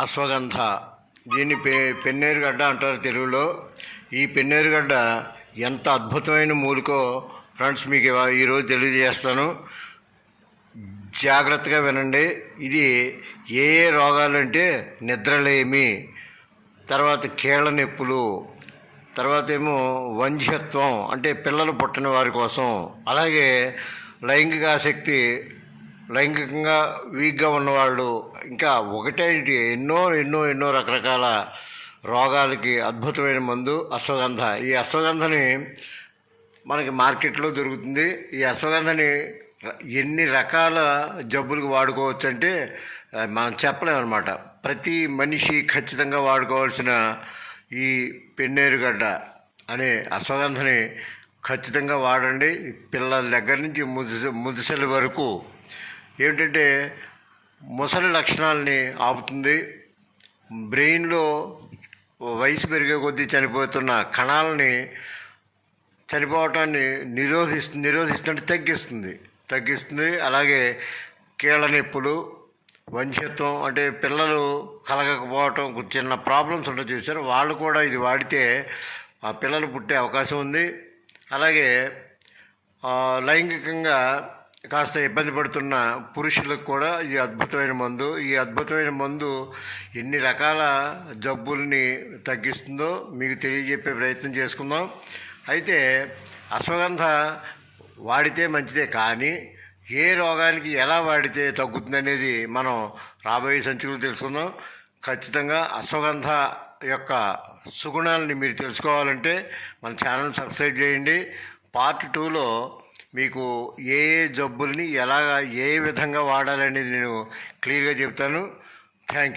అశ్వగంధ. దీన్ని పెన్నేరుగడ్డ అంటారు తెలుగులో. ఈ పెన్నేరుగడ్డ ఎంత అద్భుతమైన మూలికో ఫ్రెండ్స్ మీకు ఈరోజు తెలియజేస్తాను. జాగ్రత్తగా వినండి. ఇది ఏ ఏ రోగాలంటే నిద్రలేమి, తర్వాత కీళ్ళ నొప్పులు, తర్వాత ఏమో వంధ్యత్వం అంటే పిల్లలు పుట్టిన వారి కోసం, అలాగే లైంగిక ఆసక్తి, లైంగికంగా వీక్గా ఉన్నవాళ్ళు, ఇంకా ఒకటే ఎన్నో ఎన్నో ఎన్నో రకరకాల రోగాలకి అద్భుతమైన మందు అశ్వగంధ. ఈ అశ్వగంధని మనకి మార్కెట్లో దొరుకుతుంది. ఈ అశ్వగంధని ఎన్ని రకాల జబ్బులకు వాడుకోవచ్చు అంటే మనం చెప్పలేమన్నమాట. ప్రతి మనిషి ఖచ్చితంగా వాడుకోవాల్సిన ఈ పెన్నేరుగడ్డ అనే అశ్వగంధని ఖచ్చితంగా వాడండి. పిల్లల దగ్గర నుంచి ముదుసలి వరకు. ఏమిటంటే ముసలి లక్షణాలని ఆపుతుంది. బ్రెయిన్లో వయసు పెరిగే కొద్దీ చనిపోతున్న కణాలని చనిపోవటాన్ని నిరోధిస్తుంటే తగ్గిస్తుంది. అలాగే కీళ్ళ నొప్పులు, వంధ్యత్వం అంటే పిల్లలు కలగకపోవటం, చిన్న ప్రాబ్లమ్స్ ఉంటాయి చూసారు, వాళ్ళు కూడా ఇది వాడితే ఆ పిల్లలు పుట్టే అవకాశం ఉంది. అలాగే లైంగికంగా కాస్త ఇబ్బంది పడుతున్న పురుషులకు కూడా ఇది అద్భుతమైన మందు. ఈ అద్భుతమైన మందు ఎన్ని రకాల జబ్బుల్ని తగ్గిస్తుందో మీకు తెలియజెప్పే ప్రయత్నం చేసుకుందాం. అయితే అశ్వగంధ వాడితే మంచిదే, కానీ ఏ రోగానికి ఎలా వాడితే తగ్గుతుంది అనేది మనం రాబోయే సంచికలు తెలుసుకుందాం. ఖచ్చితంగా అశ్వగంధ యొక్క సుగుణాలని మీరు తెలుసుకోవాలంటే మన ఛానల్ సబ్స్క్రైబ్ చేయండి. పార్ట్ 2లో మీకు ఏ ఏ జబ్బుల్ని ఏ విధంగా వాడాలనేది నేను క్లియర్గా చెప్తాను. Thank you.